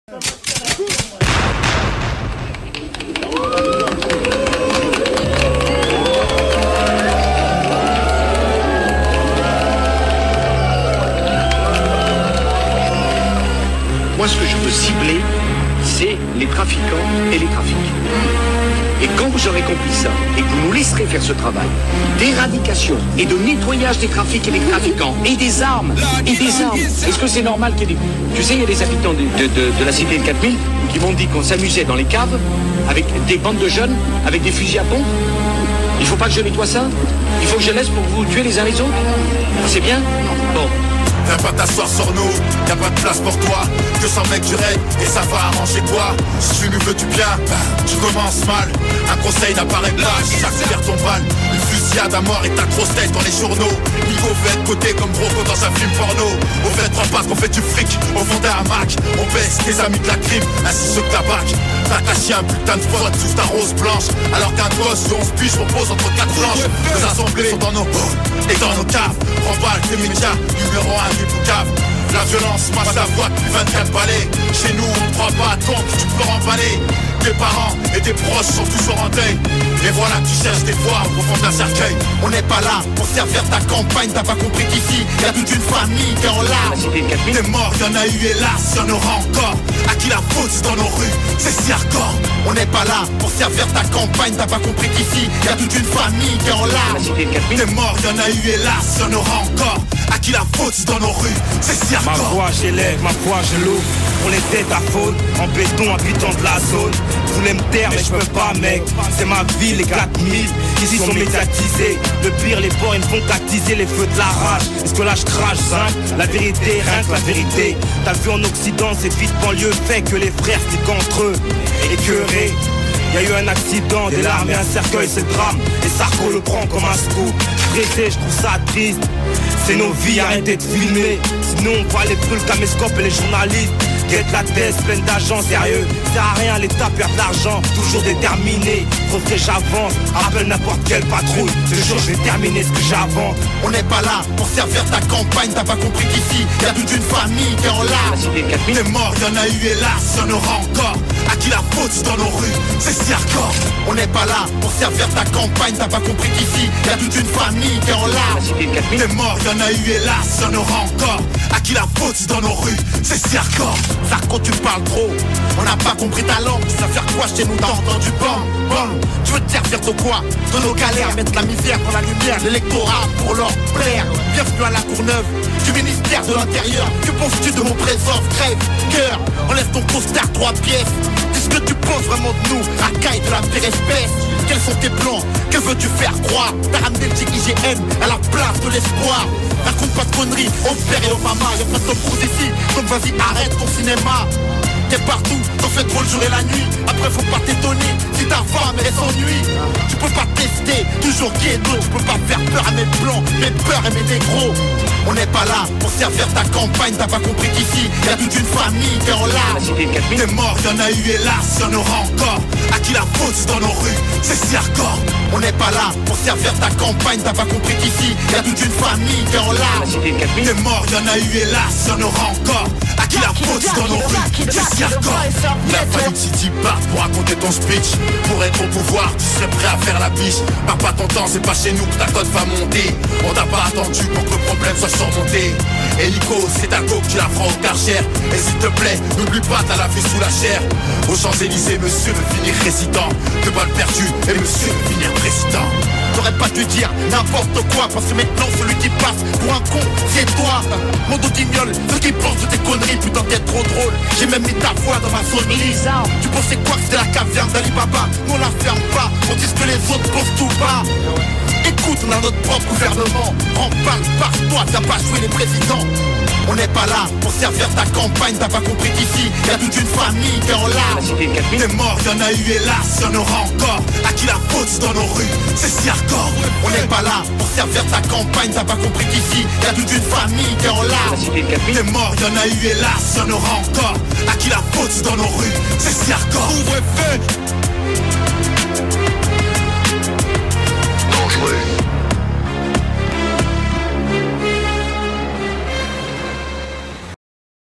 Moi, ce que je veux cibler, c'est les trafiquants et les trafics. Et quand vous aurez compris ça, et que vous nous laisserez faire ce travail d'éradication et de nettoyage des trafics et des trafiquants, et des armes, est-ce que c'est normal qu'il y ait des... Tu sais, il y a des habitants de la cité de 4000 qui m'ont dit qu'on s'amusait dans les caves avec des bandes de jeunes, avec des fusils à pompe. Il faut pas que je nettoie ça? Il faut que je laisse pour vous tuer les uns les autres? C'est bien? Bon. Viens pas t'asseoir sur nous, y'a pas de place pour toi. Que 100 mecs du raid et ça va arranger quoi. Si tu nous veux du bien, tu commences mal. Un conseil n'apparaît pas, j'accélère ton balle. Une fusillade à mort et ta grosse tête dans les journaux. Nico veut être coté comme Rocco dans un film porno. Au fait 3 passes qu'on fait du fric, au fond d'un hamac. On baisse tes amis de la crime, ainsi ceux que la bac. T'as caché un putain de faute sous ta rose blanche. Alors qu'un gosse de 11 piges repose entre 4 planches. Les assemblées sont dans nos et dans nos caves. Remballe tes médias, numéro 1 du Boucave. La violence masse la voix depuis 24 balais. Chez nous on ne croit pas à ton que tu peux remballer. Tes parents et tes proches sont toujours en deuil. Et voilà que tu cherches des voix au fond d'un cercueil. On n'est pas là pour servir ta campagne. T'as pas compris qu'ici y'a toute une famille qui est en larmes. Des morts, y'en a eu hélas, y'en aura encore. À qui la faute c'est dans nos rues, c'est si hardcore. On n'est pas là pour servir ta campagne. T'as pas compris qu'ici y'a toute une famille qui est en larmes. Des morts, y'en a eu hélas, y'en aura encore. À qui la faute c'est dans nos rues, c'est si hardcore. Ma voix j'élève, ma voix je l'ouvre. Pour les têtes à faune, en béton, habitant de la zone. Je voulais me taire mais je peux pas mec. C'est ma ville, les 4000 ici sont médiatisés. Le pire, les porcs ils ne font qu'attiser les feux de la rage. Est-ce que là je crache 5? La vérité, rien que la vérité. T'as vu en Occident, c'est vite banlieue. Fait que les frères fliquent entre eux. Écœurés. Y'a eu un accident, des larmes et un cercueil, c'est le drame. Et Sarko le prend comme un scoop. Pressé, je trouve ça triste. C'est nos vies, arrêtez de filmer. Sinon on voit les brûles, le caméscope et les journalistes. Guette la tête, pleine d'agents sérieux. Sert à rien, l'État perd de l'argent. Toujours déterminé, refais j'avance. Appelle n'importe quelle patrouille. Ce jour je vais terminer ce que j'avance. On n'est pas là pour servir ta campagne. T'as pas compris qu'ici y'a toute une famille qui est en larmes. Des morts, y'en a eu hélas, y'en aura encore. À qui la faute c'est dans nos rues, c'est si hardcore. On n'est pas là pour servir ta campagne. T'as pas compris qu'ici y'a toute une famille qui est en larmes. Des morts, y'en a eu hélas, y'en aura encore. À qui la faute c'est dans nos rues, c'est si hardcore. Sarko tu parles trop, on n'a pas compris ta langue. Tu sais faire quoi chez nous, t'as entendu bon. Tu veux te servir de quoi? De nos galères, mettre la misère dans la lumière. L'électorat pour leur plaire. Bienvenue à la Courneuve, du ministère de l'Intérieur. Que penses-tu de mon présence? Crève, cœur, enlève ton costard 3 pièces. Qu'est-ce que tu penses vraiment de nous? Racaille de la pire espèce. Quels sont tes plans? Que veux-tu faire croire? T'as ramené le IGN à la place de l'espoir. Raconte pas de conneries, au père et au maman. Y'a pas de Tom Cruise ici, donc vas-y arrête ton cinéma. T'es partout, t'en fais trop le jour et la nuit. Après faut pas t'étonner si ta femme elle s'ennuie. Tu peux pas tester, toujours ghetto. Tu peux pas faire peur à mes blancs, mes peurs et mes négros. On n'est pas là pour servir ta campagne. T'as pas compris qu'ici y'a toute une famille qui est en larmes. Des morts, y'en a eu hélas, y'en aura encore. À qui la faute c'est dans nos rues, c'est si hardcore. On n'est pas là pour servir ta campagne. T'as pas compris qu'ici y'a toute une famille qui est en larmes. Des morts, y'en a eu hélas, y'en aura encore. À qui la faute c'est dans nos rues, c'est si hardcore. Il a fallu que Titi parte pour raconter ton speech. Pour être au pouvoir, tu serais prêt à faire la biche. Perds pas ton temps, c'est pas chez nous que ta cote va monter. On t'a pas attendu pour que le problème soit surmonté. Hélico, c'est ta go que tu la feras au Karcher. Et s'il te plaît, n'oublie pas, t'as la vie sous la chair. Aux Champs-Élysées, monsieur veut finir résident. 2 balles perdues et monsieur veut finir président. T'aurais pas dû dire n'importe quoi, parce que maintenant celui qui passe pour un con, c'est toi. Mon dos guignol, ceux qui pensent de tes conneries, putain t'es trop drôle. J'ai même mis ta voix dans ma sonnerie. Tu pensais quoi que c'était la caverne d'Alibaba? Nous on la ferme pas, on dit ce que les autres pensent tout bas. Écoute, on a notre propre gouvernement. Remballe par toi, t'as pas joué les présidents. On n'est pas là pour servir ta campagne. T'as pas compris qu'ici y'a toute une famille qui est en larmes. Des morts, y'en a eu hélas, y'en aura encore. À qui la faute c'est dans nos rues, c'est si hardcore. On n'est pas là pour servir ta campagne. T'as pas compris qu'ici y'a toute une famille qui est en larmes. Des morts, y'en a eu hélas, y'en aura encore. À qui la faute c'est dans nos rues, c'est si hardcore. Dangereux.